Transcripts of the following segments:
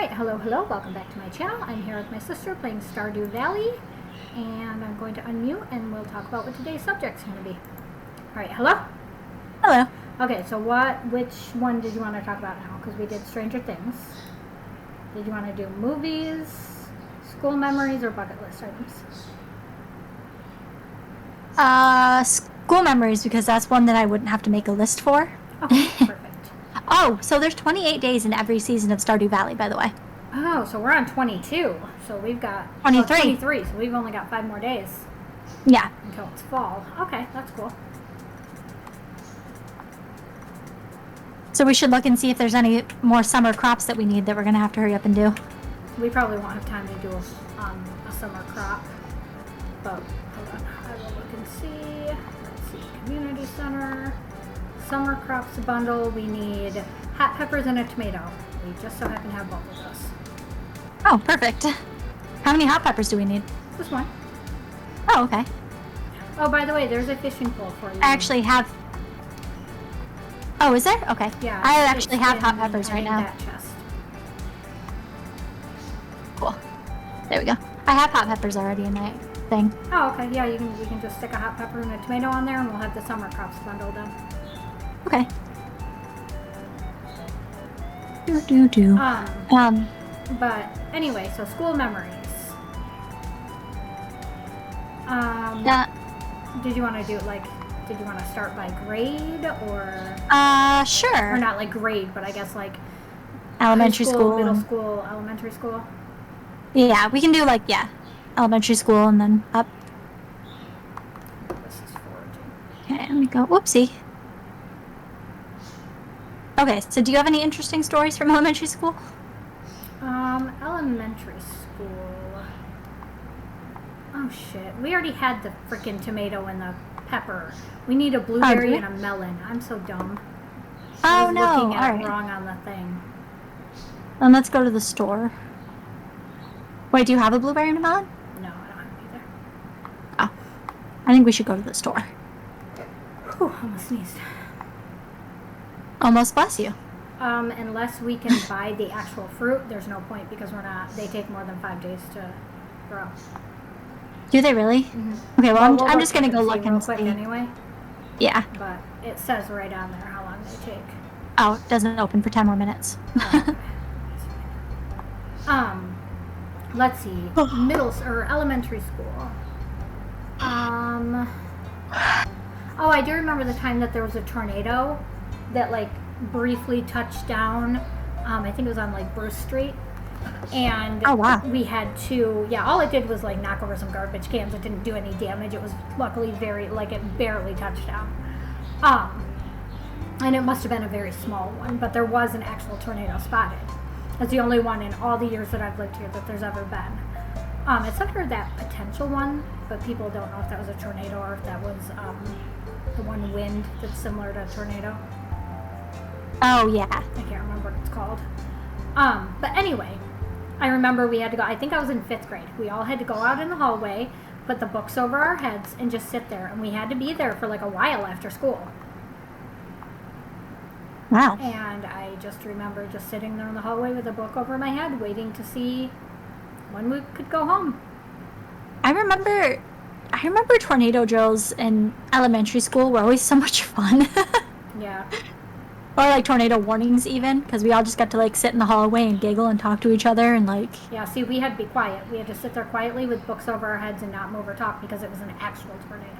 Alright, hello, welcome back to my channel. I'm here with my sister playing Stardew Valley, and I'm going to unmute and we'll talk about what today's subject's going to be. Alright, hello? Hello. Okay, so which one did you want to talk about now? Because we did Stranger Things. Did you want to do movies, school memories, or bucket list items? School memories, because that's one that I wouldn't have to make a list for. Okay, perfect. Oh, so there's 28 days in every season of Stardew Valley, by the way. Oh, so we're on 22. So we've got 23. 23, so we've only got 5 more days. Yeah. Until it's fall. Okay, that's cool. So we should look and see if there's any more summer crops that we need that we're going to have to hurry up and do. We probably won't have time to do a summer crop. But hold on, I will look and see. Let's see, community center. Summer crops bundle, we need hot peppers and a tomato. We just so happen to have both of those. Oh, perfect. How many hot peppers do we need? Just one. Oh, okay. Oh, by the way, there's a fishing pole for you. I actually have... Oh, is there? Okay. Yeah. I actually have hot peppers right now. That chest. Cool. There we go. I have hot peppers already in my thing. Oh, okay. Yeah, you can just stick a hot pepper and a tomato on there and we'll have the summer crops bundle done. Okay. But anyway, so school memories. Did you want to do did you want to start by grade or? Sure. Or not like grade, but I guess like elementary school, middle school, elementary school. Yeah, we can do elementary school and then up. This is foraging. Okay, let me go. Whoopsie. Okay, so do you have any interesting stories from elementary school? Elementary school. Oh shit. We already had the frickin' tomato and the pepper. We need a blueberry and a melon. I'm so dumb. I was looking at it wrong on the thing. Then let's go to the store. Wait, do you have a blueberry and a melon? No, I don't have it either. Oh. I think we should go to the store. Whew, almost sneezed. Almost, bless you. Unless we can buy the actual fruit, there's no point because they take more than 5 days to grow. Do they really? Mm-hmm. Okay, well, I'm just going to go look and see. Anyway. Yeah. But it says right on there how long they take. Oh, it doesn't open for 10 more minutes. Let's see. Elementary school. Oh, I do remember the time that there was a tornado that briefly touched down. I think it was on Bruce Street. And oh, wow. We had to, all it did was knock over some garbage cans. It didn't do any damage. It was luckily it barely touched down. And it must have been a very small one, but there was an actual tornado spotted. It's the only one in all the years that I've lived here that there's ever been. It's under that potential one, but people don't know if that was a tornado or if that was the one wind that's similar to a tornado. Oh, yeah. I can't remember what it's called. But anyway, I remember we had to go, I think I was in 5th grade. We all had to go out in the hallway, put the books over our heads, and just sit there. And we had to be there for a while after school. Wow. And I just remember just sitting there in the hallway with a book over my head, waiting to see when we could go home. I remember tornado drills in elementary school were always so much fun. Yeah. Or tornado warnings even, because we all just got to sit in the hallway and giggle and talk to each other and Yeah, see, we had to be quiet. We had to sit there quietly with books over our heads and not move or talk because it was an actual tornado.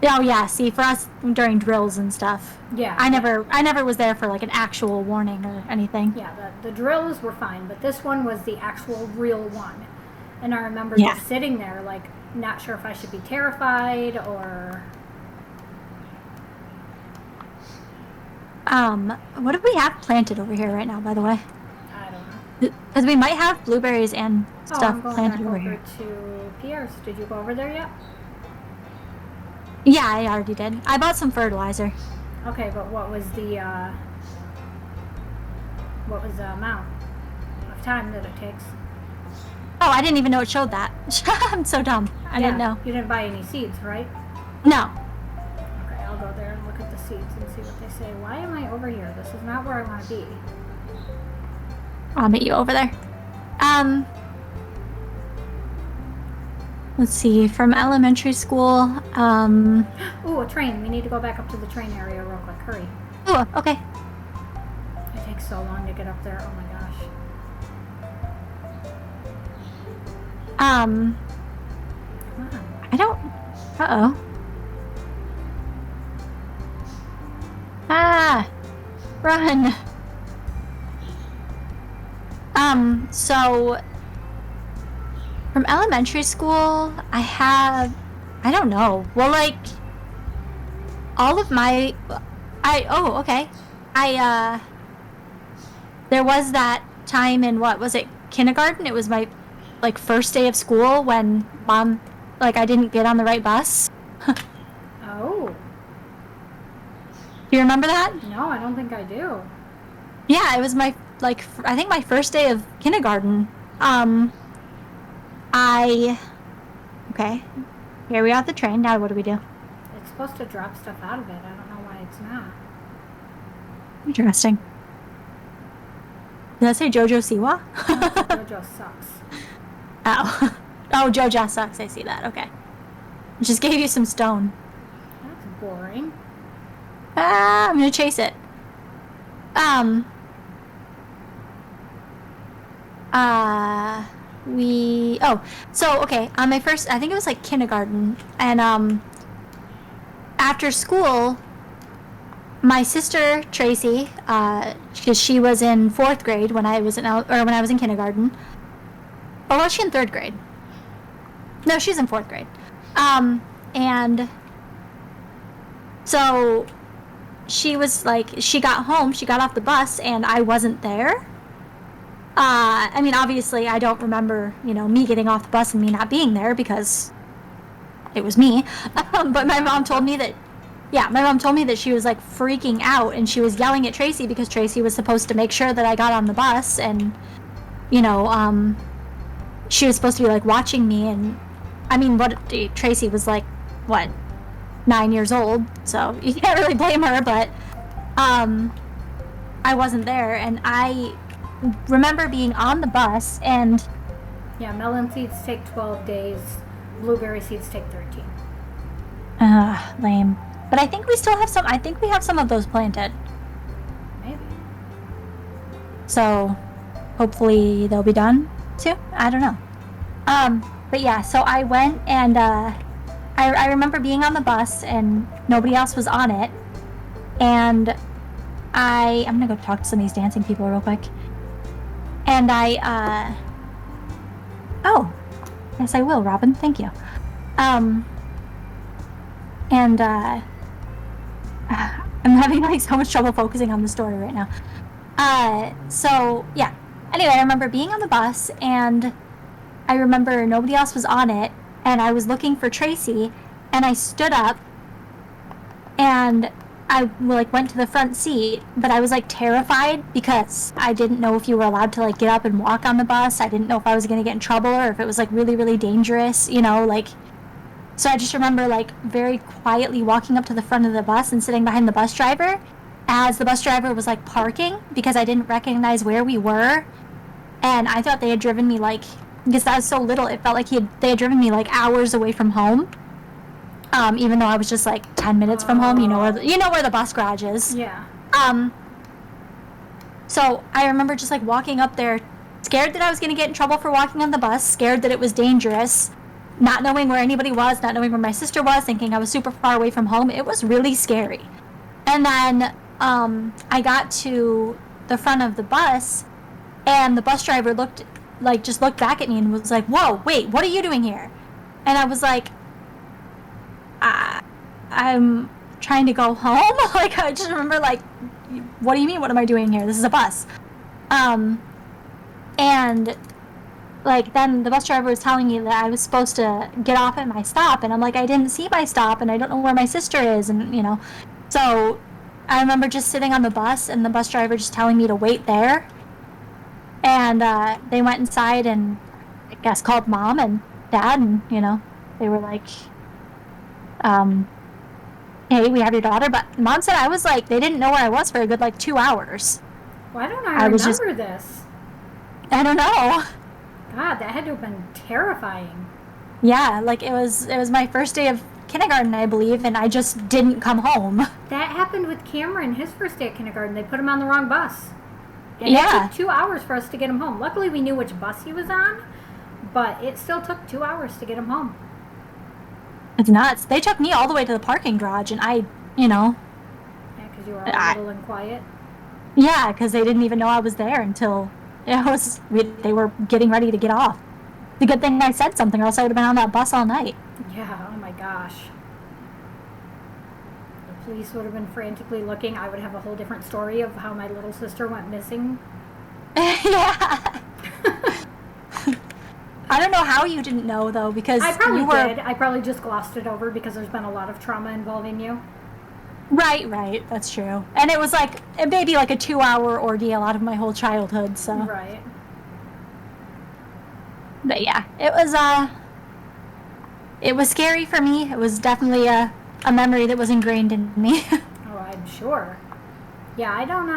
Oh yeah, see, for us during drills and stuff. Yeah. I never was there for an actual warning or anything. Yeah, the drills were fine, but this one was the actual real one. And I remember just sitting there not sure if I should be terrified or... What do we have planted over here right now, by the way? I don't know. Because we might have blueberries and stuff planted over here. I'm going back over to Pierre's. Did you go over there yet? Yeah, I already did. I bought some fertilizer. Okay, but what was the amount of time that it takes? Oh, I didn't even know it showed that. I'm so dumb. I didn't know. You didn't buy any seeds, right? No. Okay, I'll go there and look at the seeds and see what they say. Why am I over here? This is not where I want to be. I'll meet you over there. Let's see, from elementary school, Ooh, a train. We need to go back up to the train area real quick. Hurry. oh, okay. It takes so long to get up there. Oh my gosh. Come on. I don't, uh-oh. Ah, run. So from elementary school, I don't know. Well, like, all of my, okay. There was that time in, what was it, kindergarten? It was my, like, first day of school when mom, like, I didn't get on the right bus. Oh. Do you remember that? No, I don't think I do. Yeah, it was my, like, I think my first day of kindergarten. Okay, here we are at the train. Now what do we do? It's supposed to drop stuff out of it. I don't know why it's not. Interesting. Did I say Jojo Siwa? Jojo sucks. Oh. Oh, Jojo sucks. I see that. Okay. Just gave you some stone. That's boring. Ah, I'm gonna chase it. Okay, on my first, I think it was like kindergarten, and after school, my sister Tracy, she was in 4th grade when I was in kindergarten. Or was she in 3rd grade? No, she's in 4th grade. And so she was like, she got home, she got off the bus, and I wasn't there. I mean, obviously, I don't remember, me getting off the bus and me not being there because it was me. But my mom told me that, she was like freaking out and she was yelling at Tracy because Tracy was supposed to make sure that I got on the bus and, she was supposed to be like watching me. And I mean, Tracy was like, 9 years old, so you can't really blame her, but I wasn't there, and I remember being on the bus, and yeah, melon seeds take 12 days, blueberry seeds take 13. Lame. But I think we still have some. I think we have some of those planted. Maybe. So hopefully they'll be done soon. I don't know. But yeah, so I went and I remember being on the bus and nobody else was on it, and I'm gonna go talk to some of these dancing people real quick. And oh, yes, I will, Robin. Thank you. And I'm having like so much trouble focusing on the story right now. So yeah. Anyway, I remember being on the bus, and I remember nobody else was on it, and I was looking for Tracy, and I stood up, and I like went to the front seat, but I was like terrified because I didn't know if you were allowed to like get up and walk on the bus. I didn't know if I was gonna get in trouble or if it was like really, really dangerous, like. So I just remember like very quietly walking up to the front of the bus and sitting behind the bus driver as the bus driver was like parking because I didn't recognize where we were, and I thought they had driven me like, because I was so little, it felt like they had driven me like hours away from home. Even though I was just like 10 minutes from home, where the bus garage is. Yeah. So I remember just like walking up there, scared that I was going to get in trouble for walking on the bus, scared that it was dangerous, not knowing where anybody was, not knowing where my sister was, thinking I was super far away from home. It was really scary. And then I got to the front of the bus, and the bus driver just looked back at me and was like, "Whoa, wait, what are you doing here?" And I was like, I'm trying to go home. Like, I just remember like, what do you mean, what am I doing here? This is a bus. And like, then the bus driver was telling me that I was supposed to get off at my stop, and I'm like, I didn't see my stop, and I don't know where my sister is, and so I remember just sitting on the bus and the bus driver just telling me to wait there. And they went inside and I guess called mom and dad, and they were like, hey, we have your daughter. But mom said I was like, they didn't know where I was for a good like 2 hours. Why don't I remember this? I don't know. God, that had to have been terrifying. Yeah, like it was my first day of kindergarten, I believe, and I just didn't come home. That happened with Cameron, his first day at kindergarten. They put him on the wrong bus. And Yeah. it took 2 hours for us to get him home. Luckily, we knew which bus he was on, but it still took 2 hours to get him home. It's nuts. They took me all the way to the parking garage, and I, Yeah, because you were all little and quiet. yeah, because they didn't even know I was there until they were getting ready to get off. The good thing I said something, or else I would have been on that bus all night. Yeah, oh my gosh. The police would have been frantically looking. I would have a whole different story of how my little sister went missing. Yeah. I don't know how you didn't know, though, because I probably you were... did. I probably just glossed it over because there's been a lot of trauma involving you. Right, that's true. And it was like, maybe like a 2-hour ordeal out of my whole childhood, so... Right. But yeah, it was scary for me. It was definitely a memory that was ingrained in me. Oh, I'm sure. Yeah, I don't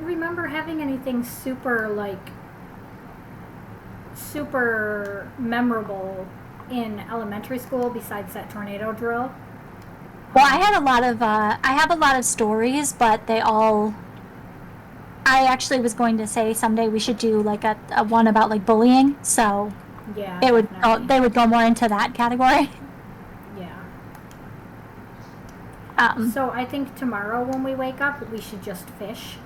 remember having anything super memorable in elementary school besides that tornado drill. Well, I have a lot of stories, but I actually was going to say someday we should do like a one about like bullying, so Yeah, they definitely. would go more into that category. Yeah. So I think tomorrow when we wake up, we should just fish.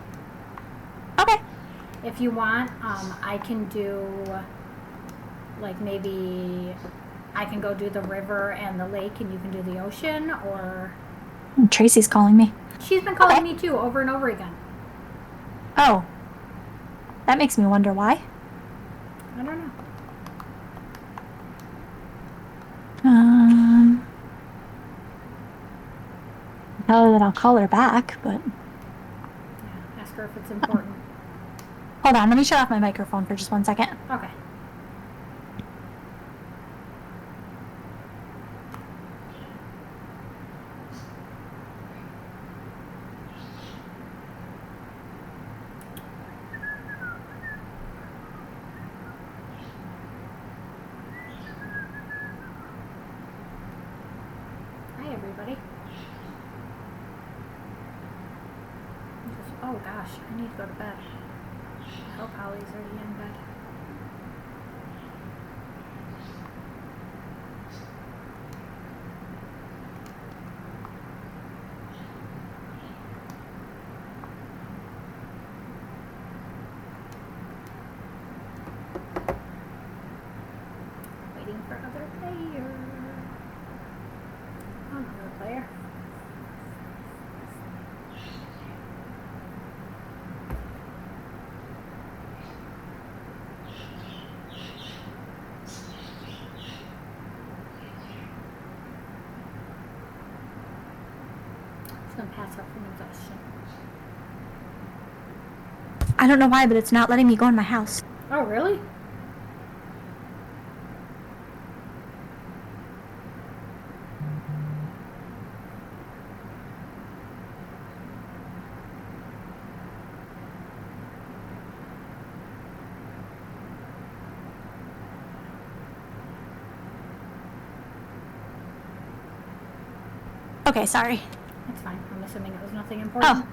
Okay. If you want, I can do, like, maybe I can go do the river and the lake and you can do the ocean, or... Tracy's calling me. She's been calling me too, over and over again. Oh. That makes me wonder why. I don't know. Tell her that I'll call her back, but... Yeah, ask her if it's important. Hold on, let me shut off my microphone for just 1 second. Okay. Hi, everybody. Oh gosh, I need to go to bed. I hope Holly's already in bed. Waiting for other player. Another player. Just gonna pass out from exhaustion. I don't know why, but it's not letting me go in my house. Oh, really? Okay, sorry. That's fine. I'm assuming it was nothing important. Oh,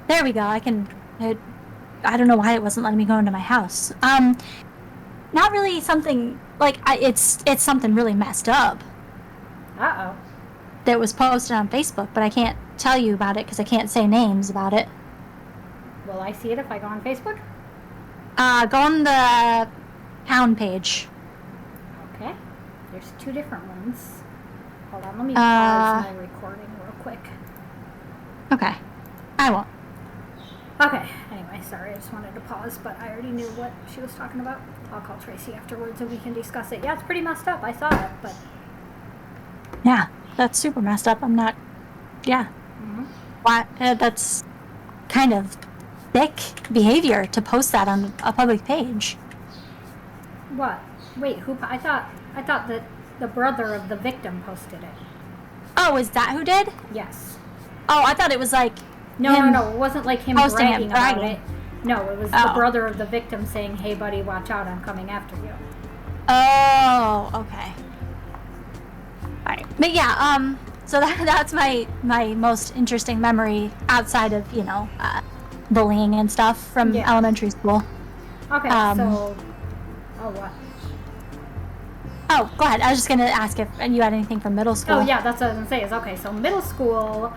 there we go. I don't know why it wasn't letting me go into my house. Not really something, like, it's something really messed up Uh-oh. that was posted on Facebook, but I can't tell you about it because I can't say names about it. Will I see it if I go on Facebook? Go on the town page. Okay. There's two different ones. Hold on, let me pause my recording real quick. Okay. I won't. Okay, anyway, sorry, I just wanted to pause, but I already knew what she was talking about. I'll call Tracy afterwards and we can discuss it. Yeah, it's pretty messed up. I saw it, but... Yeah, that's super messed up. I'm not... Yeah. Mm-hmm. Why? That's kind of thick behavior to post that on a public page. What? Wait, who... I thought that the brother of the victim posted it. Oh, is that who did? Yes. Oh, I thought it was like... No, him no, it wasn't like him posting bragging about it. No, it was the brother of the victim saying, "Hey, buddy, watch out! I'm coming after you." Oh, okay. All right, but yeah, so that's my most interesting memory outside of bullying and stuff from elementary school. Okay, so what? Oh, go ahead. I was just gonna ask if you had anything from middle school. Oh yeah, that's what I was gonna say. Is okay. So middle school.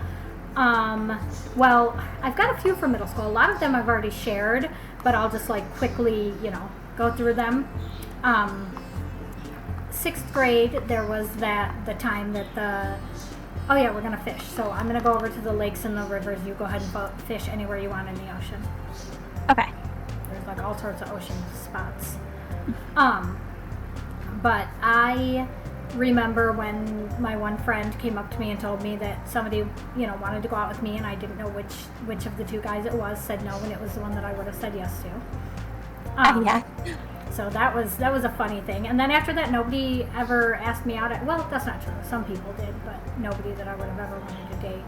Well, I've got a few from middle school. A lot of them I've already shared, but I'll just like quickly, go through them. 6th grade, there was the time that we're gonna fish. So I'm gonna go over to the lakes and the rivers. You go ahead and fish anywhere you want in the ocean. Okay. There's like all sorts of ocean spots. But I remember when my one friend came up to me and told me that somebody, wanted to go out with me, and I didn't know which of the two guys it was, said no, and it was the one that I would have said yes to. Yeah. So that was a funny thing. And then after that, nobody ever asked me out. Well, that's not true. Some people did, but nobody that I would have ever wanted to date.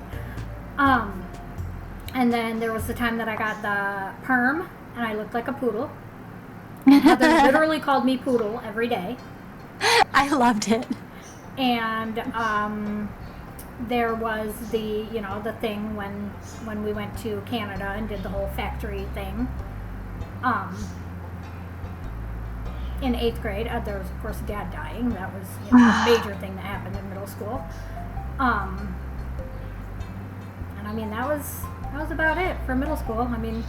And then there was the time that I got the perm, and I looked like a poodle. Heather literally called me Poodle every day. I loved it. And there was the thing when we went to Canada and did the whole factory thing. In 8th grade, there was of course Dad dying. That was a major thing that happened in middle school. And I mean that was about it for middle school. I mean,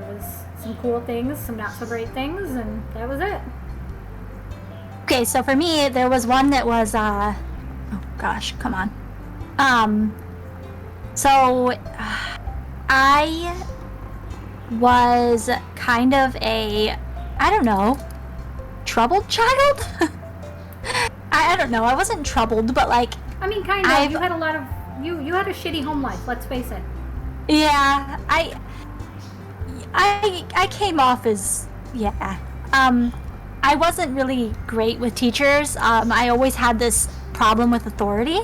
there was some cool things, some not so great things, and that was it. Okay, so for me, there was one that was, oh gosh, come on. So I was kind of a, I don't know, troubled child? I don't know, I wasn't troubled, but like... I mean, kind of. You had a lot of, you had a shitty home life, let's face it. Yeah, I came off as, I wasn't really great with teachers. I always had this problem with authority.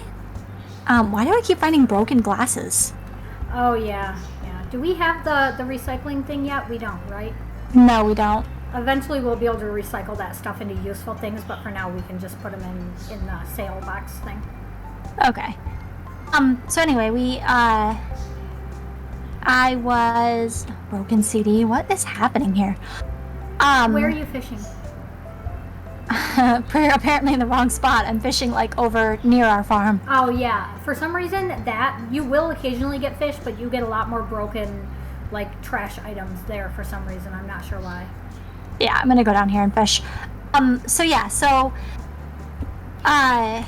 Why do I keep finding broken glasses? Oh, yeah. Do we have the recycling thing yet? We don't, right? No, we don't. Eventually we'll be able to recycle that stuff into useful things, but for now we can just put them in the sale box thing. Okay. So anyway, I was... Broken CD? What is happening here? Where are you fishing? Apparently in the wrong spot. I'm fishing like over near our farm. Oh yeah. For some reason that you will occasionally get fish, but you get a lot more broken like trash items there for some reason. I'm not sure why. Yeah, I'm gonna go down here and fish. So I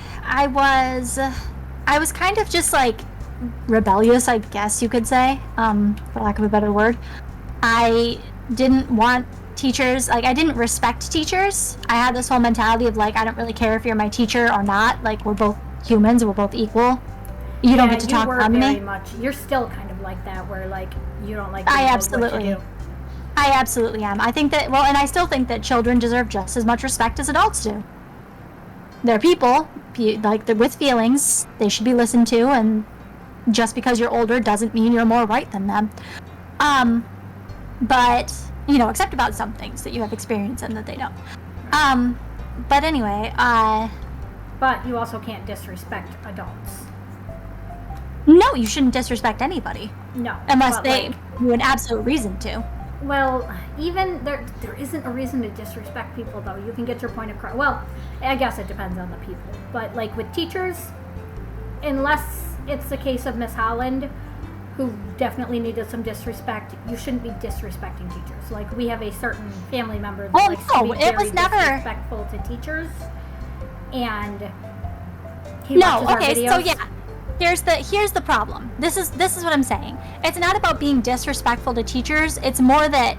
was kind of just like rebellious, I guess you could say, for lack of a better word. I didn't want teachers, like I didn't respect teachers. I had this whole mentality of like, I don't really care if you're my teacher or not, like we're both humans, we're both equal. You don't get to talk down to me. You're still kind of like that, where like you don't like I absolutely am. I think that, and I still think that children deserve just as much respect as adults do. They're people, like they're with feelings, they should be listened to, and just because you're older doesn't mean you're more right than them. But except about some things that you have experience in that they don't. But anyway, But you also can't disrespect adults. No, you shouldn't disrespect anybody. No. Unless they give you an absolute reason to. Well, even there isn't a reason to disrespect people, though. You can get your point across. Well, I guess it depends on the people. But, like, with teachers, unless it's the case of Miss Holland, who definitely needed some disrespect, you shouldn't be disrespecting teachers. Like, we have a certain family member that likes to be very disrespectful to teachers. And he watches our videos. So yeah. Here's the problem. This is what I'm saying. It's not about being disrespectful to teachers. It's more that,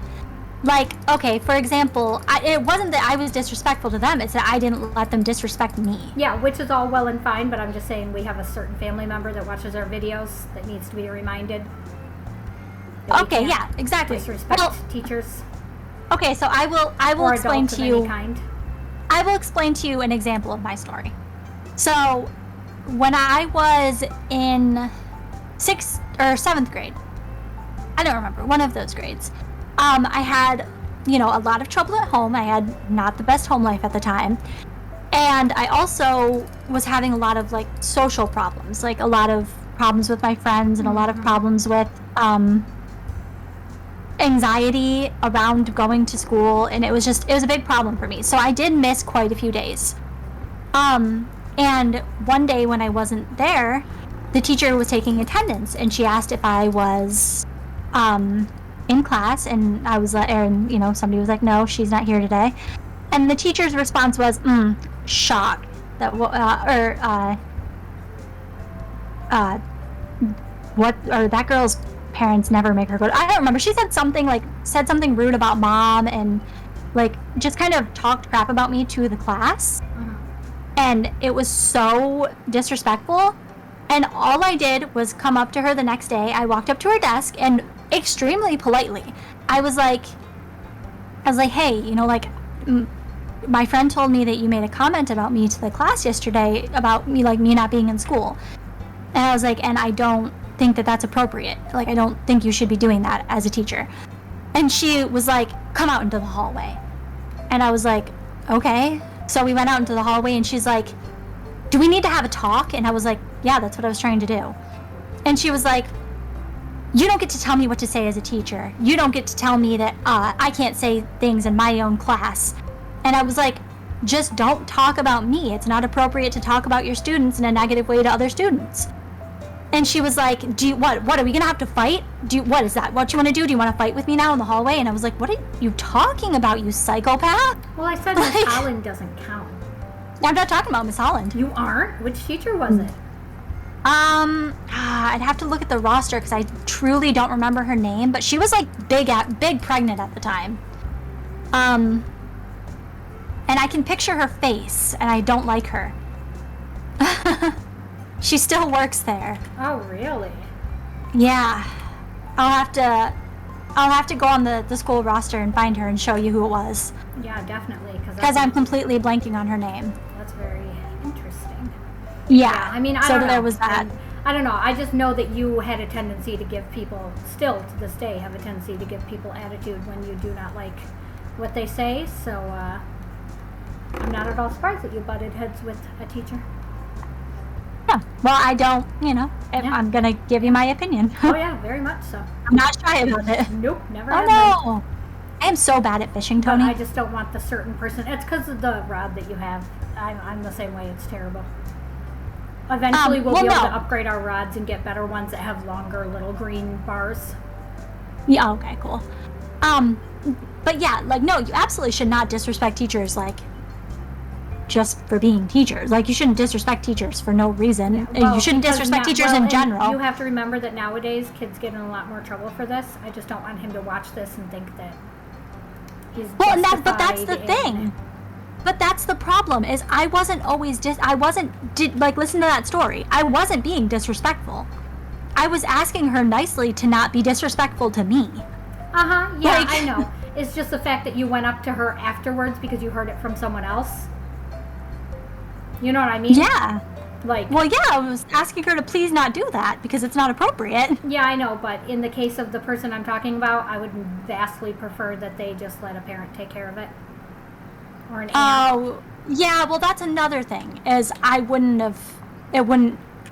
like, okay, for example, it wasn't that I was disrespectful to them. It's that I didn't let them disrespect me. Yeah, which is all well and fine, but I'm just saying we have a certain family member that watches our videos that needs to be reminded. Okay, yeah, exactly. Disrespect teachers. Okay, so I will explain to you. Kind. I will explain to you an example of my story. So, when I was in 6th or 7th grade, I don't remember, one of those grades. I had, a lot of trouble at home. I had not the best home life at the time. And I also was having a lot of, like, social problems, like a lot of problems with my friends and a lot of problems with anxiety around going to school. And it was a big problem for me. So I did miss quite a few days. And one day when I wasn't there, the teacher was taking attendance, and she asked if I was in class, and I was and somebody was like, no, she's not here today. And the teacher's response was, shocked that that girl's parents never make her go to, I don't remember. She said something rude about mom, and like just kind of talked crap about me to the class. And it was so disrespectful. And all I did was come up to her the next day. I walked up to her desk, and extremely politely, I was like, hey, my friend told me that you made a comment about me to the class yesterday about me not being in school. And I was like, and I don't think that that's appropriate. Like, I don't think you should be doing that as a teacher. And she was like, come out into the hallway. And I was like, okay. So we went out into the hallway, and she's like, do we need to have a talk? And I was like, yeah, that's what I was trying to do. And she was like, you don't get to tell me what to say as a teacher. You don't get to tell me that I can't say things in my own class. And I was like, just don't talk about me. It's not appropriate to talk about your students in a negative way to other students. And she was like, what are we gonna have to fight? What is that? What you wanna do? Do you wanna fight with me now in the hallway? And I was like, what are you talking about, you psychopath? Well, I said Miss Holland doesn't count. I'm not talking about Miss Holland. You aren't? Which teacher was it? I'd have to look at the roster because I truly don't remember her name, but she was like big pregnant at the time. And I can picture her face, and I don't like her. She still works there. Oh, really? Yeah. I'll have to go on the school roster and find her and show you who it was. Yeah, definitely. Because I'm completely blanking on her name. That's very interesting. Yeah. I mean, I so don't know. There was that. I don't know. I just know that you had a tendency to give people, still to this day, have a tendency to give people attitude when you do not like what they say. So I'm not at all surprised that you butted heads with a teacher. Yeah. Well, I don't, I'm going to give you my opinion. Oh, yeah, very much so. I'm not shy about it. Nope, never Oh, have no. been. I am so bad at fishing, Tony. But I just don't want the certain person. It's because of the rod that you have. I'm the same way. It's terrible. Eventually, we'll be able to upgrade our rods and get better ones that have longer little green bars. Yeah, okay, cool. But yeah, no, you absolutely should not disrespect teachers, just for being teachers. You shouldn't disrespect teachers for no reason. Yeah, well, you shouldn't disrespect teachers in general. You have to remember that nowadays kids get in a lot more trouble for this. I just don't want him to watch this and think that he's but that's the thing. But that's the problem, is I wasn't always listen to that story. I wasn't being disrespectful. I was asking her nicely to not be disrespectful to me. Yeah, I know. It's just the fact that you went up to her afterwards because you heard it from someone else. You know what I mean? Yeah. I was asking her to please not do that because it's not appropriate. Yeah, I know, but in the case of the person I'm talking about, I would vastly prefer that they just let a parent take care of it. Or an aunt. Oh, yeah, well, that's another thing, is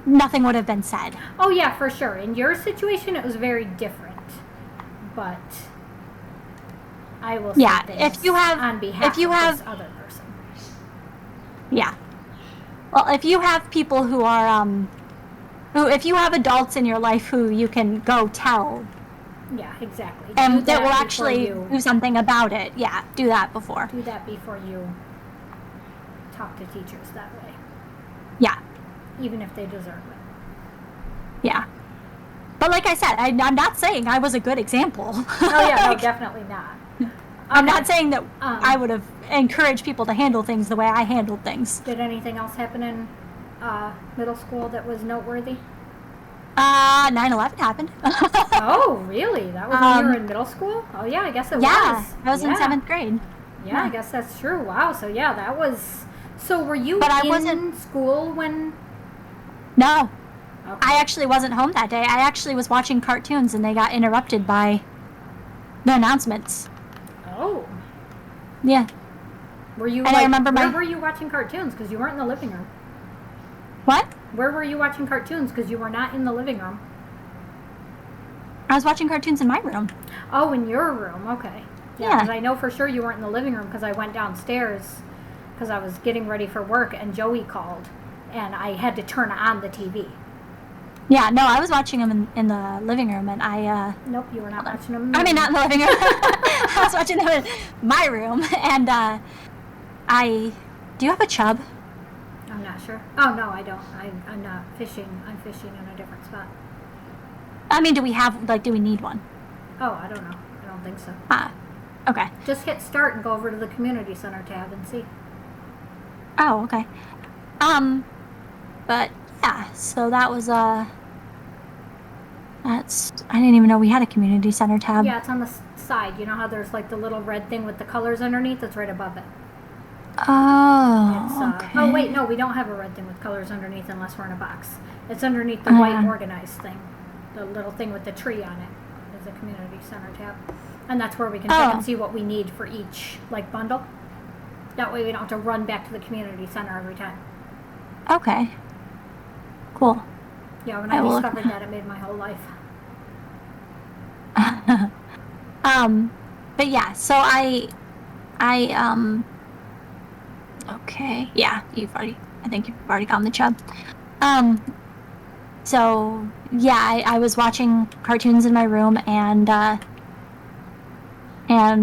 nothing would have been said. Oh, yeah, for sure. In your situation, it was very different. But I will say things on behalf of this other person. Yeah. Well, if you have people who are, if you have adults in your life who you can go tell. Yeah, exactly. And that will actually do something about it. Yeah, do that before. Do that before you talk to teachers that way. Yeah. Even if they deserve it. Yeah. But like I said, I'm not saying I was a good example. Oh, yeah, no, definitely not. I'm not saying that I would have encouraged people to handle things the way I handled things. Did anything else happen in middle school that was noteworthy? 9/11 happened. Oh, really? That was when you were in middle school? Oh, yeah, I guess it was. Yeah, I was in 7th grade. Yeah, I guess that's true. Wow, so yeah, that was... So were you in school when... No. Okay. I actually wasn't home that day. I actually was watching cartoons and they got interrupted by the announcements. Oh. Yeah. Were you And I remember where were you watching cartoons? Because you weren't in the living room. What? Where were you watching cartoons? Because you were not in the living room. I was watching cartoons in my room. Oh, in your room. Okay. Yeah. Because I know for sure you weren't in the living room because I went downstairs because I was getting ready for work and Joey called and I had to turn on the TV. Yeah, no, I was watching them in the living room, and Nope, you were not watching them. I mean, not in the living room. I was watching them in my room, and do you have a chub? I'm not sure. Oh, no, I don't. I'm not fishing. I'm fishing in a different spot. I mean, do we need one? Oh, I don't know. I don't think so. Okay. Just hit start and go over to the community center tab and see. Oh, okay. But yeah, so that was I didn't even know we had a community center tab. Yeah, it's on the side. You know how there's like the little red thing with the colors underneath? It's right above it. Oh, It's, okay. Oh, wait, no, we don't have a red thing with colors underneath unless we're in a box. It's underneath the Oh, white yeah. organized thing. The little thing with the tree on it is a community center tab. And that's where we can Oh. check and see what we need for each, like, bundle. That way we don't have to run back to the community center every time. Okay. Cool. Yeah, when I I will- discovered that, it made my whole life. But yeah, so okay, yeah, I think you've already gotten the chub. So yeah, I was watching cartoons in my room, and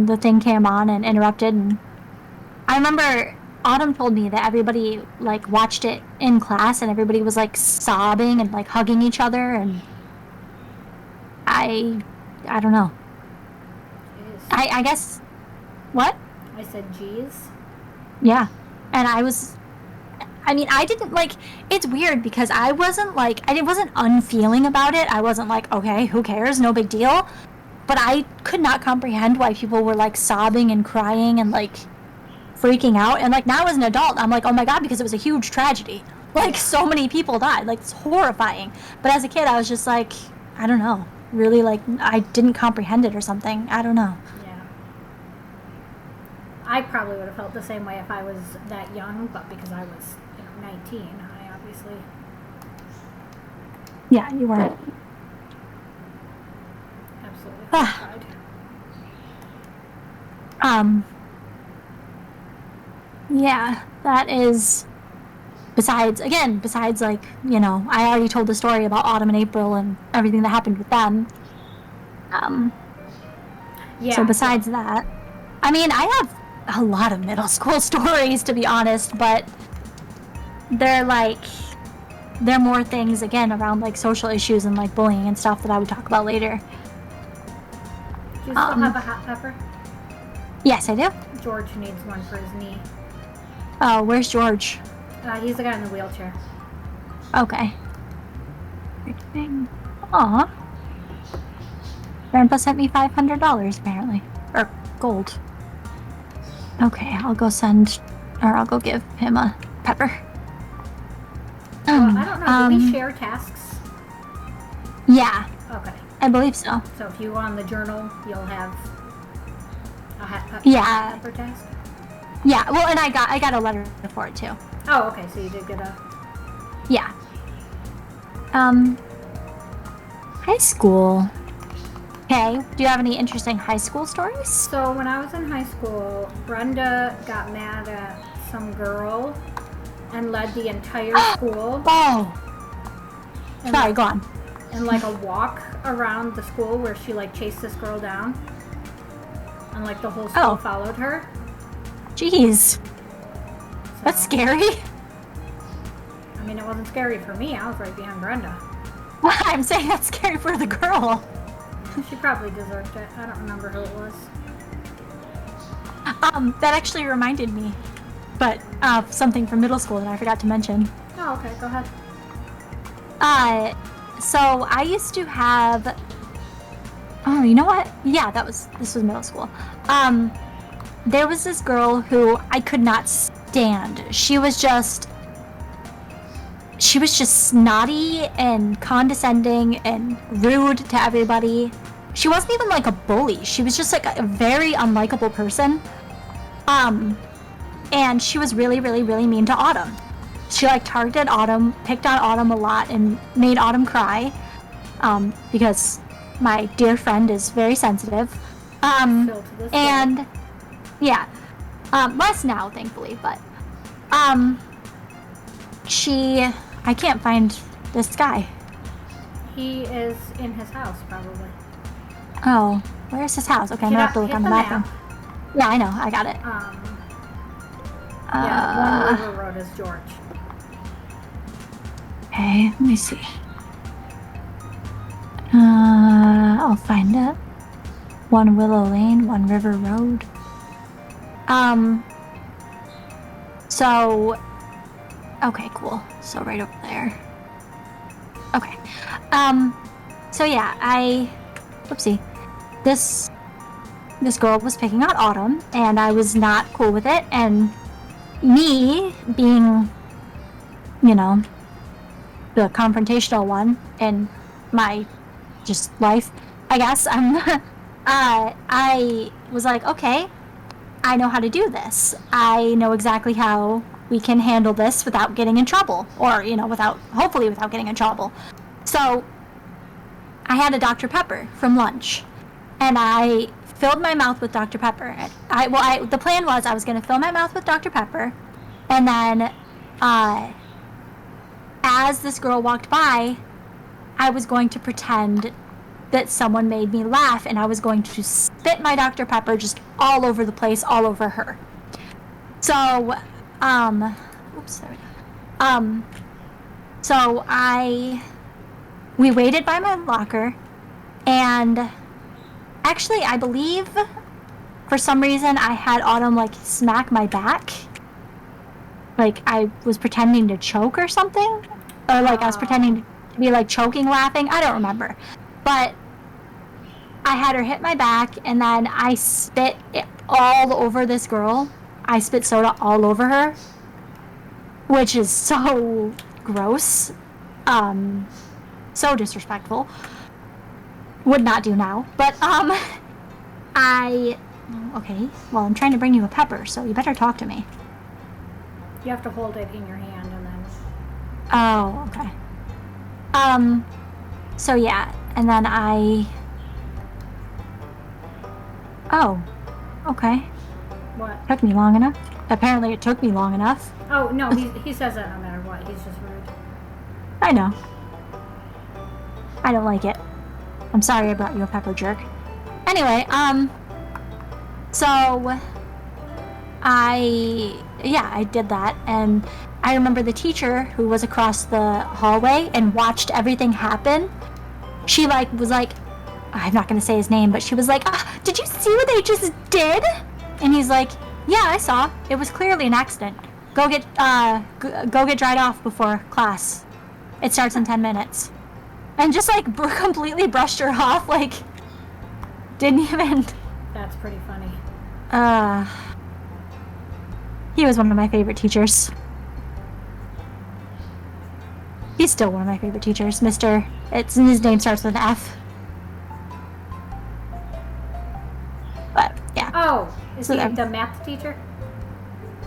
the thing came on and interrupted, and I remember Autumn told me that everybody like watched it in class, and everybody was like sobbing and like hugging each other, and I don't know. Jeez. I guess what? I said, geez. Yeah. And I didn't like, it's weird because I wasn't unfeeling about it. I wasn't like, okay, who cares? No big deal. But I could not comprehend why people were like sobbing and crying and like freaking out. And like now as an adult, I'm like, oh my God, because it was a huge tragedy. Like so many people died. Like it's horrifying. But as a kid, I was just like, I don't know. Really like, I didn't comprehend it or something. I don't know. Yeah. I probably would have felt the same way if I was that young, but because I was, 19, I obviously... Yeah, you weren't. Absolutely Ah. horrified. Yeah, that is, besides like, I already told the story about Autumn and April and everything that happened with them. Yeah. So besides that, I mean, I have a lot of middle school stories, to be honest, but they're more things, again, around, like, social issues and, like, bullying and stuff that I would talk about later. Do you still have a hot pepper? Yes, I do. George needs one for his knee. Oh, where's George? He's the guy in the wheelchair. Okay. Aw. Grandpa sent me $500, apparently. Or gold. Okay, I'll go give him a pepper. Well, I don't know. Do we share tasks? Yeah, Okay. I believe so. So if you go on the journal, you'll have a Yeah. pepper task? Yeah, well, and I got a letter for it, too. Oh, okay. So you did get a... Yeah. High school. Okay, do you have any interesting high school stories? So when I was in high school, Brenda got mad at some girl and led the entire school Oh, in, sorry, go on. in like a walk around the school where she like chased this girl down. And like the whole school Oh. followed her. Jeez, So, that's scary. I mean, it wasn't scary for me. I was right behind Brenda. I'm saying that's scary for the girl. She probably deserved it. I don't remember who it was. That actually reminded me, but something from middle school that I forgot to mention. Oh, okay. Go ahead. So I used to have. Oh, you know what? Yeah, this was middle school. There was this girl who I could not stand. She was just she was just snotty and condescending and rude to everybody. She wasn't even like a bully. She was just like a very unlikable person. And she was really, really, really mean to Autumn. She like targeted Autumn, picked on Autumn a lot, and made Autumn cry. Because my dear friend is very sensitive. Still to this day. And yeah, less now, thankfully, but I can't find this guy. He is in his house, probably. Oh, where's his house? Okay, I'm gonna have to look on the bathroom. Yeah, I know, I got it. Yeah, One River Road is George. Okay, let me see. I'll find it. One Willow Lane, One River Road. So, okay, cool. So right over there. Okay. So yeah, whoopsie. This girl was picking on Autumn, and I was not cool with it, and me being, the confrontational one in my just life, I guess, I was like, okay, I know how to do this. I know exactly how we can handle this without getting in trouble, or, hopefully without getting in trouble. So I had a Dr. Pepper from lunch, and I filled my mouth with Dr. Pepper. The plan was I was going to fill my mouth with Dr. Pepper, and then as this girl walked by, I was going to pretend that someone made me laugh, and I was going to spit my Dr. Pepper just all over the place, all over her. So, oops, there we go. So we waited by my locker, and actually, I believe for some reason I had Autumn like smack my back. Like I was pretending to choke or something, or like I was pretending to be like choking, laughing. I don't remember, but I had her hit my back, and then I spit it all over this girl. I spit soda all over her, which is so gross, so disrespectful. Would not do now, but okay. Well, I'm trying to bring you a pepper, so you better talk to me. You have to hold it in your hand and then. Oh, okay. So yeah, and then Oh, okay. What? Took me long enough. Apparently it took me long enough. Oh, no, he says that no matter what. He's just rude. I know. I don't like it. I'm sorry I brought you a pepper jerk. Anyway, so I did that, and I remember the teacher who was across the hallway and watched everything happen. She was like, I'm not gonna say his name, but she was like, did you see what they just did? And he's like, yeah, I saw. It was clearly an accident. Go get dried off before class. It starts in 10 minutes. And just completely brushed her off, didn't even. That's pretty funny. He was one of my favorite teachers. He's still one of my favorite teachers, his name starts with an F. But, yeah. Oh, is he the math teacher?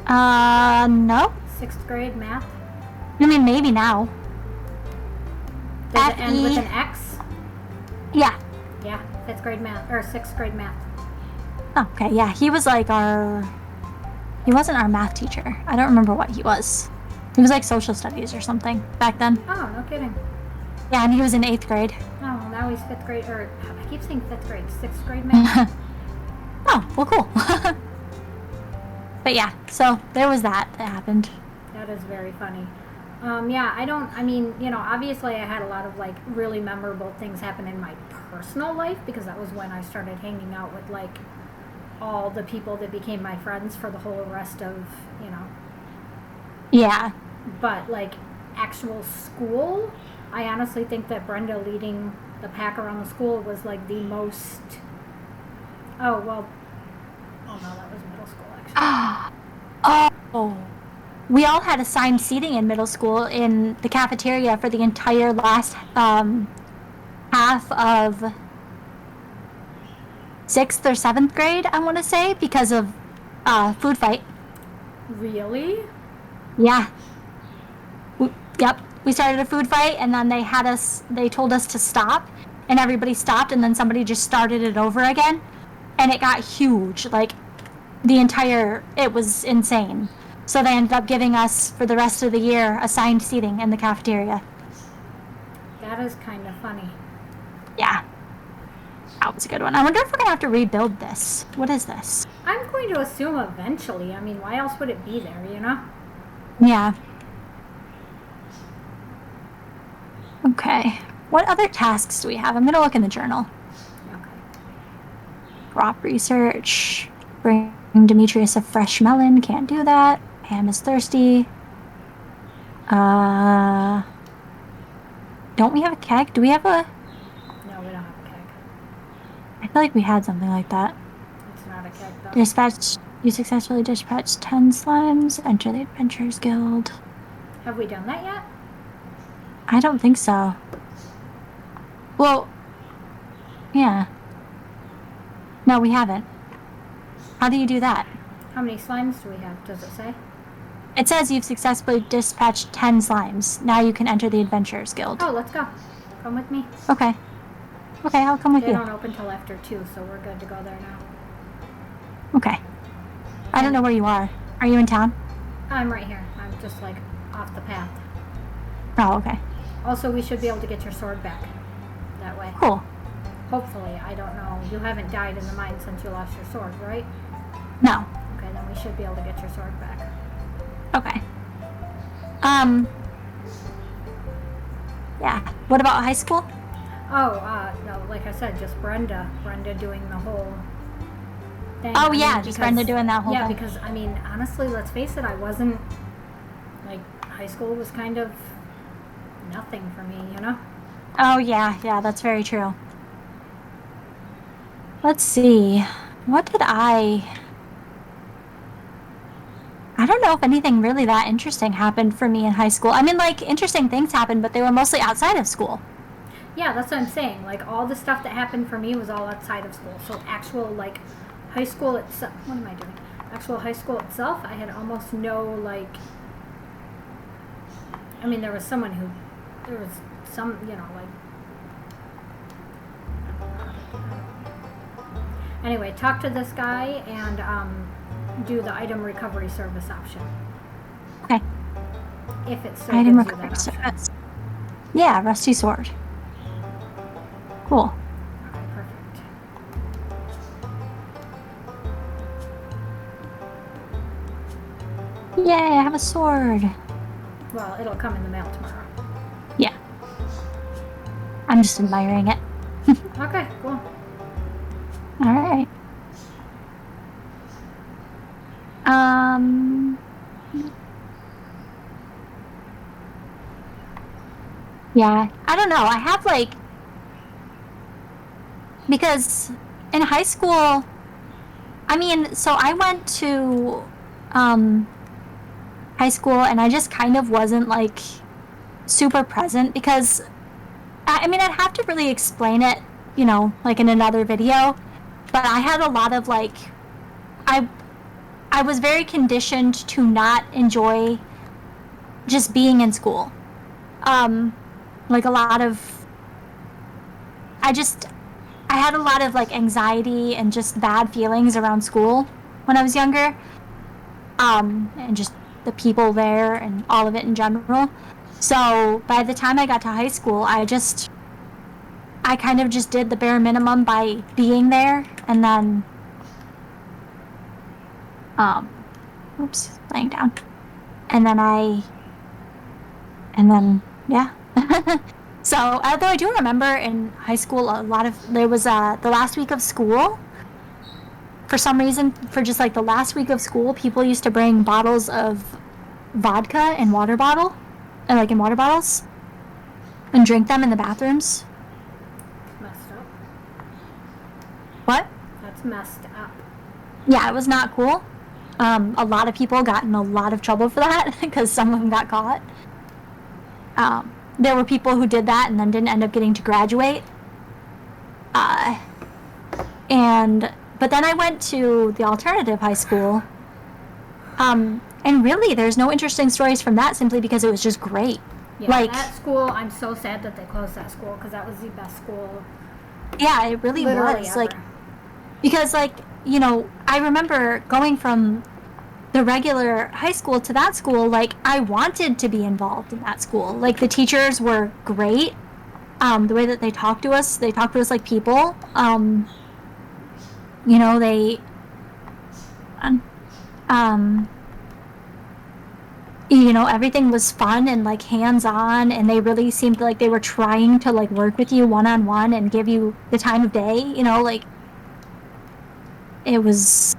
No. 6th grade math? I mean, maybe now. Does it end with an X? Yeah. Yeah, 5th grade math, or 6th grade math. Oh, okay, yeah, he was he wasn't our math teacher. I don't remember what he was. He was social studies or something back then. Oh, no kidding. Yeah, and he was in 8th grade. Oh, now he's 5th grade, or I keep saying 5th grade, 6th grade math. Oh, well, cool. But yeah, so there was that happened. That is very funny. Obviously I had a lot of really memorable things happen in my personal life, because that was when I started hanging out with all the people that became my friends for the whole rest of, Yeah. But actual school, I honestly think that Brenda leading the pack around the school was the most. Oh no, that was middle school actually. Oh. we all had assigned seating in middle school in the cafeteria for the entire last half of 6th or 7th grade, I want to say, because of food fight. Really? Yeah. Yep. We started a food fight, and then they told us to stop, and everybody stopped, and then somebody just started it over again, and it got huge. Like, it was insane. So they ended up giving us, for the rest of the year, assigned seating in the cafeteria. That is kind of funny. Yeah. That was a good one. I wonder if we're going to have to rebuild this. What is this? I'm going to assume eventually. I mean, why else would it be there, you know? Yeah. Okay. What other tasks do we have? I'm going to look in the journal. Okay. Crop research. Bring Demetrius a fresh melon. Can't do that. Pam is thirsty. Don't we have a keg? Do we have a... No, we don't have a keg. I feel like we had something like that. It's not a keg, though. You successfully dispatched 10 slimes. Enter the Adventurers Guild. Have we done that yet? I don't think so. Well, yeah. No, we haven't. How do you do that? How many slimes do we have? Does it say? It says you've successfully dispatched 10 slimes. Now you can enter the Adventurers Guild. Oh, let's go. Come with me. Okay. Okay, I'll come with They you. don't open till after 2, so we're good to go there now. Okay. I don't know where you are. Are you in town? I'm right here. I'm just, like, off the path. Oh, okay. Also, we should be able to get your sword back that way. Cool. Hopefully. I don't know. You haven't died in the mine since you lost your sword, right? No. Okay, then we should be able to get your sword back. Okay. Yeah. What about high school? Oh, no, like I said, just Brenda. Brenda doing the whole thing. Oh, yeah, just Brenda doing that whole thing. Yeah, thing. because, I mean, honestly, let's face it, I wasn't, like, high school was kind of nothing for me, you know? Oh, yeah, that's very true. Let's see. What did I don't know if anything really that interesting happened for me in high school. I mean, like, interesting things happened, but they were mostly outside of school. Yeah, that's what I'm saying. Like, all the stuff that happened for me was all outside of school. So, actual, like, high school itself... What am I doing? Actual high school itself, I had almost no, like... I mean, there was some, you know, like... Anyway, talk to this guy and, do the item recovery service option. Okay. If it still Item gives you recovery that option. service. Yeah, rusty sword. Cool. Okay, perfect. Yay, I have a sword. Well, it'll come in the mail tomorrow. Yeah. I'm just admiring it. Okay, cool. Alright. Yeah, I don't know. I have, like, because in high school, I mean, so I went to high school and I just kind of wasn't, like, super present because, I mean, I'd have to really explain it, you know, like in another video, but I had a lot of, like, I was very conditioned to not enjoy just being in school. Like a lot of, I had a lot of, like, anxiety and just bad feelings around school when I was younger. And just the people there and all of it in general. So by the time I got to high school, I kind of just did the bare minimum by being there, and then, laying down. And then, yeah. So, although I do remember in high school there was, the last week of school, for some reason, for just, like, the last week of school, people used to bring bottles of vodka in water bottles, and drink them in the bathrooms. Messed up. What? That's messed up. Yeah, it was not cool. A lot of people got in a lot of trouble for that because some of them got caught. There were people who did that and then didn't end up getting to graduate. But then I went to the alternative high school. And really, there's no interesting stories from that simply because it was just great. Yeah, like, that school, I'm so sad that they closed that school because that was the best school. Yeah, it really was. Ever. Like, because, like, you know, I remember going from the regular high school to that school. Like, I wanted to be involved in that school. Like, the teachers were great. The way that they talked to us like people. You know, you know, everything was fun and like hands-on, and they really seemed like they were trying to like work with you one-on-one and give you the time of day, you know, like it was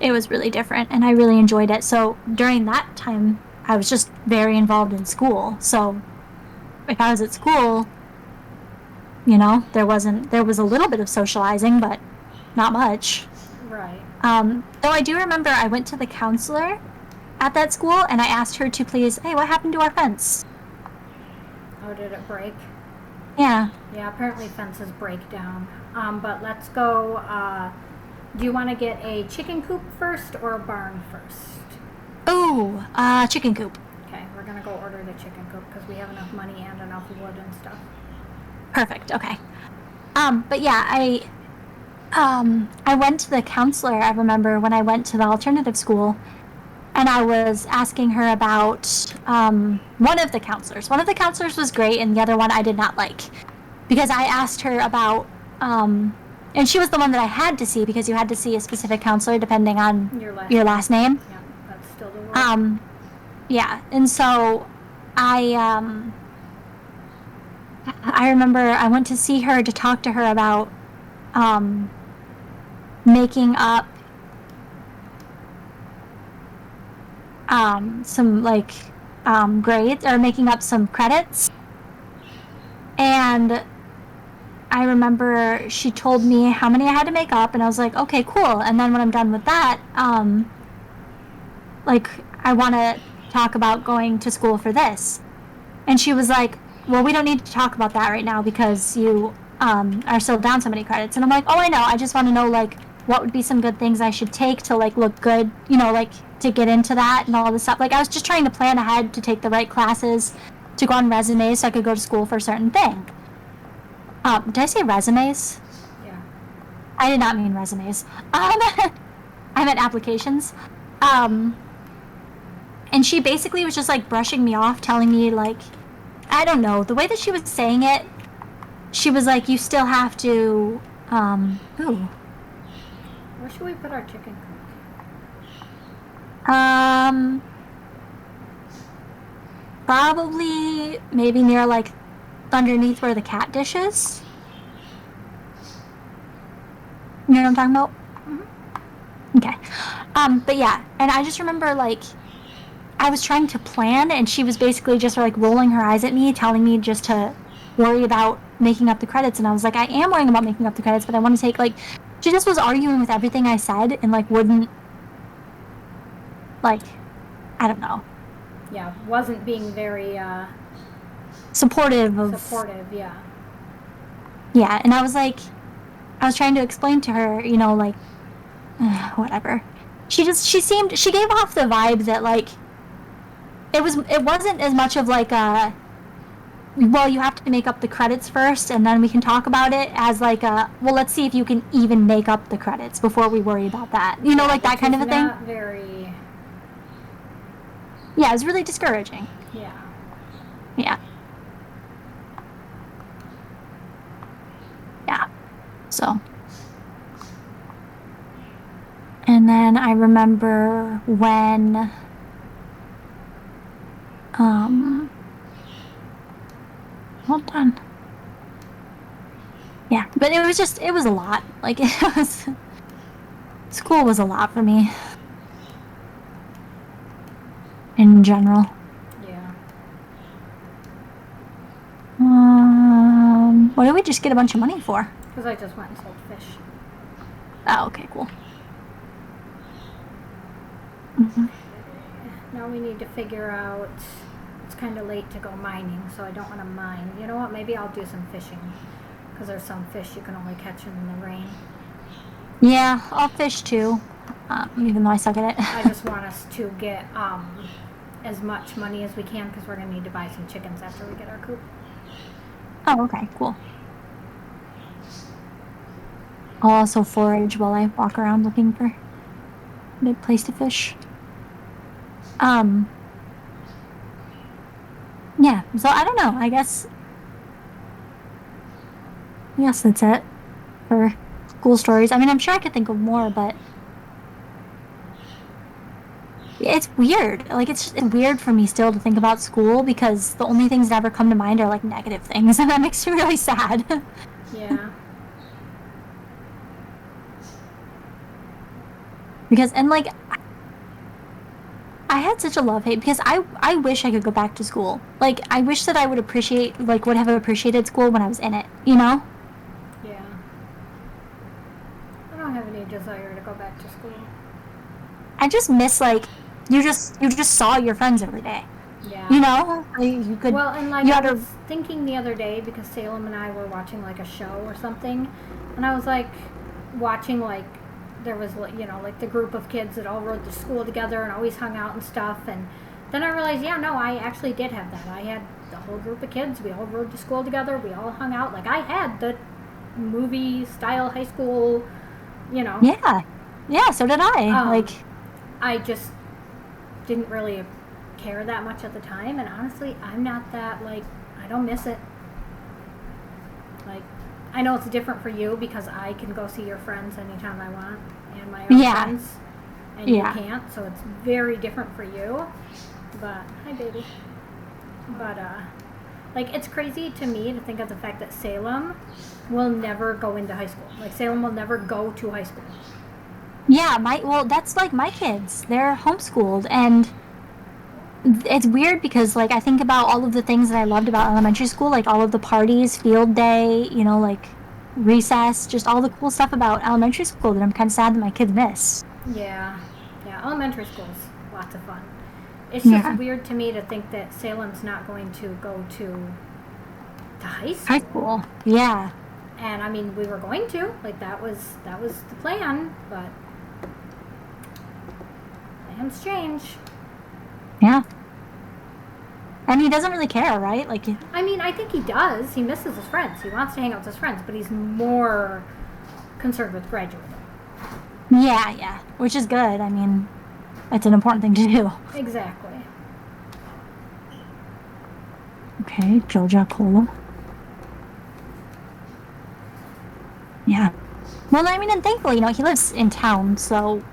really different, and I really enjoyed it. So during that time I was just very involved in school. So if I was at school, you know, there was a little bit of socializing, but not much. Right. Though I do remember I went to the counselor at that school and I asked her to please, hey, what happened to our fence? Oh, did it break? Yeah. Yeah, apparently fences break down. But let's go, do you want to get a chicken coop first or a barn first? Oh, chicken coop. Okay, we're going to go order the chicken coop because we have enough money and enough wood and stuff. Perfect, okay. But yeah, I went to the counselor, I remember, when I went to the alternative school, and I was asking her about one of the counselors. One of the counselors was great, and the other one I did not like. Because I asked her about, and she was the one that I had to see, because you had to see a specific counselor depending on your last name. Yeah, that's still the rule. Yeah, and so I remember I went to see her to talk to her about making up some like grades, or making up some credits. And I remember she told me how many I had to make up, and I was like, okay, cool. And then when I'm done with that, like, I want to talk about going to school for this. And she was like, well, we don't need to talk about that right now because you are still down so many credits. And I'm like, oh, I know. I just want to know, like, what would be some good things I should take to, like, look good, you know, like, to get into that and all this stuff. Like, I was just trying to plan ahead to take the right classes, to go on resumes so I could go to school for a certain thing. Did I say resumes? Yeah. I did not mean resumes. I meant applications. And she basically was just, like, brushing me off, telling me, like, I don't know, the way that she was saying it, she was like, you still have to, ooh. Where should we put our chicken coop? Probably maybe near, like, underneath where the cat dish is. You know what I'm talking about? Mm-hmm. Okay. But yeah, and I just remember, like, I was trying to plan, and she was basically just, like, rolling her eyes at me, telling me just to worry about making up the credits. And I was like, I am worrying about making up the credits, but I want to take, like, she just was arguing with everything I said and, like, wouldn't, like, I don't know. Yeah, wasn't being very, supportive, yeah. Yeah, and I was like, I was trying to explain to her, you know, like, whatever. She gave off the vibe that, like, it wasn't as much of, like, a, well, you have to make up the credits first and then we can talk about it, as like a, well, let's see if you can even make up the credits before we worry about that. You know, like that kind of a thing. Not very. Yeah, it was really discouraging. Yeah. Yeah. Yeah. So. And then I remember when, hold on. Yeah, but it was a lot. Like, school was a lot for me. In general. Yeah. What did we just get a bunch of money for? Because I just went and sold fish. Oh, okay, cool. Mm-hmm. Now we need to figure out. It's kind of late to go mining, so I don't want to mine. You know what? Maybe I'll do some fishing, because there's some fish you can only catch in the rain. Yeah, I'll fish too, even though I suck at it. I just want us to get as much money as we can, because we're gonna need to buy some chickens after we get our coop. Oh, okay, cool. I'll also forage while I walk around looking for a good place to fish. Yeah, so I don't know. I guess that's it for school stories. I mean, I'm sure I could think of more, but it's weird. Like, it's weird for me still to think about school because the only things that ever come to mind are like negative things, and that makes me really sad. Yeah. Because, and like, I had such a love-hate because I wish I could go back to school. Like, I wish that I would have appreciated school when I was in it, you know? Yeah. I don't have any desire to go back to school. I just miss, like, you just saw your friends every day. Yeah. You know? You could, well, and like you I had was thinking the other day, because Salem and I were watching like a show or something, and I was like watching like there was like the group of kids that all rode to school together and always hung out and stuff, and then I realized, yeah, no, I actually did have that. I had the whole group of kids. We all rode to school together. We all hung out. Like, I had the movie style high school, Yeah, so did I. Like, I just didn't really care that much at the time, and honestly, I'm not that, like, I don't miss it. Like, I know it's different for you because I can go see your friends anytime I want, and my own friends, and you can't, so it's very different for you. But hi, baby. But like, it's crazy to me to think of the fact that Salem will never go into high school. Like, Salem will never go to high school. Yeah, that's like my kids. They're homeschooled, and it's weird because, like, I think about all of the things that I loved about elementary school, like all of the parties, field day, like recess, just all the cool stuff about elementary school that I'm kind of sad that my kids miss. Yeah, elementary school's lots of fun. It's just weird to me to think that Salem's not going to go to high school. High school, yeah. And I mean, we were going to, like, that was the plan, but plans change. Yeah. And he doesn't really care, right? Like, I mean, I think he does. He misses his friends. He wants to hang out with his friends, but he's more concerned with graduating. Yeah, which is good. I mean, it's an important thing to do. Exactly. Okay, Georgia Cole. Yeah. Well, I mean, and thankfully, he lives in town, so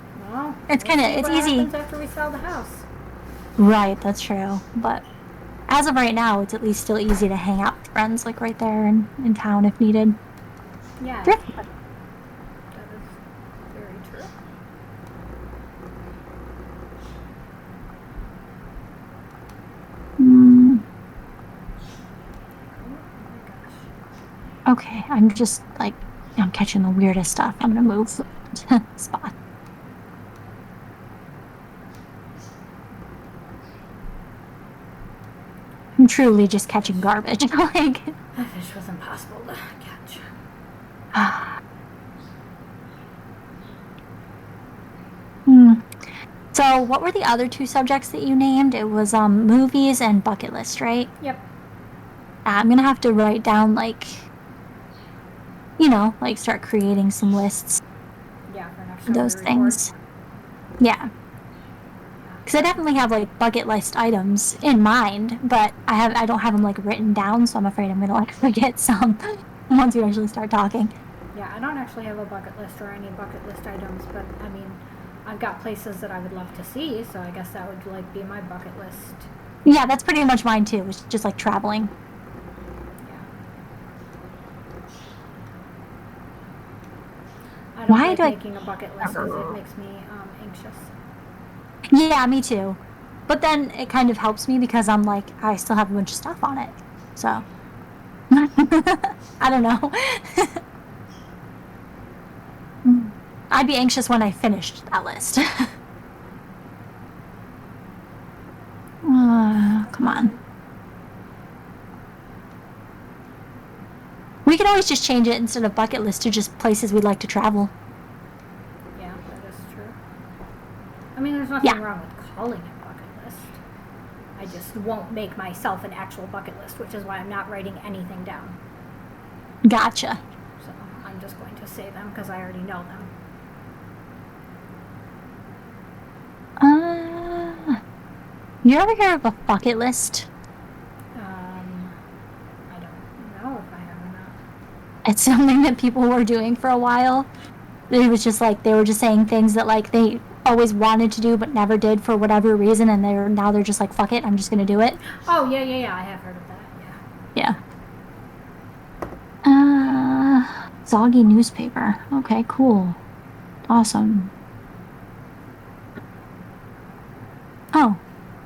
it's easy. What happens after we sell the house? Right, that's true. But as of right now, it's at least still easy to hang out with friends, like, right there in town if needed. Yeah. Yeah. That is very true. Oh my gosh. Okay, I'm just, like, I'm catching the weirdest stuff. I'm gonna move spot. I'm truly just catching garbage. Like, That fish was impossible to catch. So, what were the other two subjects that you named? It was movies and bucket list, right? Yep. I'm gonna have to write down, like, start creating some lists. Yeah, for next of those things. Yeah. Because I definitely have, like, bucket list items in mind, but I don't have them, like, written down, so I'm afraid I'm gonna, like, forget some once we actually start talking. Yeah, I don't actually have a bucket list or any bucket list items, but I mean, I've got places that I would love to see, so I guess that would, like, be my bucket list. Yeah, that's pretty much mine too. It's just, like, traveling. Yeah. I don't Why like do I- making a bucket list because it makes me anxious. Yeah, me too. But then it kind of helps me because I'm like, I still have a bunch of stuff on it. So, I don't know. I'd be anxious when I finished that list. come on. We could always just change it instead of bucket list to just places we'd like to travel. Yeah, that is true. I mean, there's nothing wrong with calling it bucket list. I just won't make myself an actual bucket list, which is why I'm not writing anything down. Gotcha. So I'm just going to say them because I already know them. You ever hear of a bucket list? I don't know if I have or not. It's something that people were doing for a while. It was just like they were just saying things that like they always wanted to do but never did for whatever reason, and now they're just like, fuck it, I'm just gonna do it. Oh yeah, I have heard of that. Yeah. Soggy newspaper. Okay, cool. Awesome. Oh,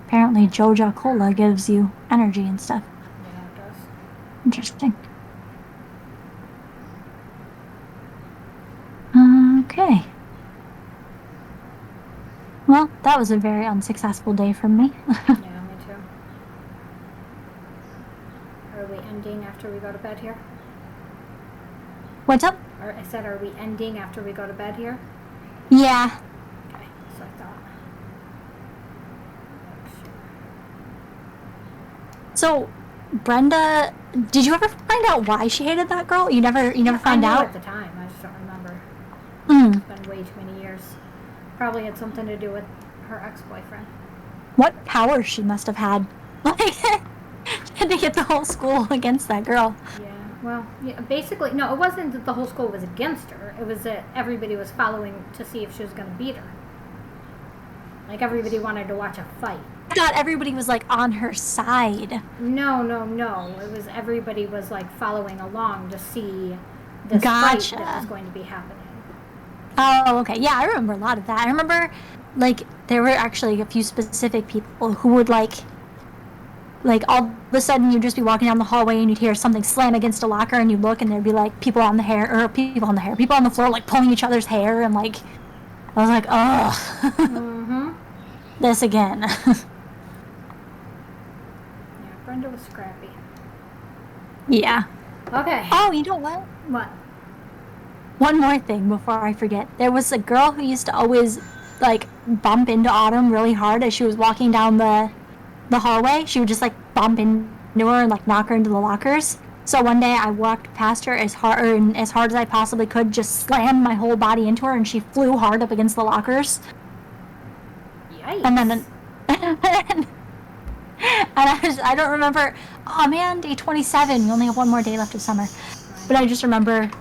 apparently Joja Cola gives you energy and stuff. Yeah, it does. Interesting. Okay. Well, that was a very unsuccessful day for me. Yeah, me too. Are we ending after we go to bed here? What's up? I said, are we ending after we go to bed here? Yeah. Okay, so I thought. So, Brenda, did you ever find out why she hated that girl? You never found out? I knew at the time. I just don't remember. It's been way too many years. Probably had something to do with her ex-boyfriend. What power she must have had. Like, to get the whole school against that girl. Yeah, well, basically, no, it wasn't that the whole school was against her. It was that everybody was following to see if she was going to beat her. Like, everybody wanted to watch a fight. I thought everybody was, like, on her side. No. It was everybody was, like, following along to see this fight that was going to be happening. Oh, okay. Yeah, I remember a lot of that. I remember, like, there were actually a few specific people who would, like, all of a sudden you'd just be walking down the hallway and you'd hear something slam against a locker and you'd look and there'd be, like, people on the floor, like, pulling each other's hair and, like, I was like, ugh. Mm-hmm. This again. Yeah, Brenda was scrappy. Yeah. Okay. Oh, you know what? What? One more thing before I forget. There was a girl who used to always, like, bump into Autumn really hard as she was walking down the hallway. She would just, like, bump into her and, like, knock her into the lockers. So one day I walked past her as hard as I possibly could, just slammed my whole body into her, and she flew hard up against the lockers. Yikes. And then and I don't remember. Oh man, day 27. We only have one more day left of summer. But I just remember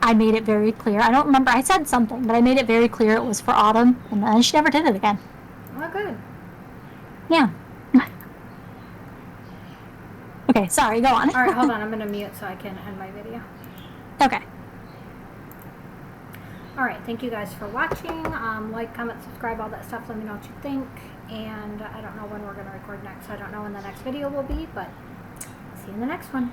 I made it very clear. I don't remember. I said something, but I made it very clear it was for Autumn, and then she never did it again. Well, good. Yeah. Okay, sorry, go on. All right, hold on. I'm going to mute so I can end my video. Okay. All right, thank you guys for watching. Like, comment, subscribe, all that stuff. Let me know what you think. And I don't know when we're going to record next. I don't know when the next video will be, but see you in the next one.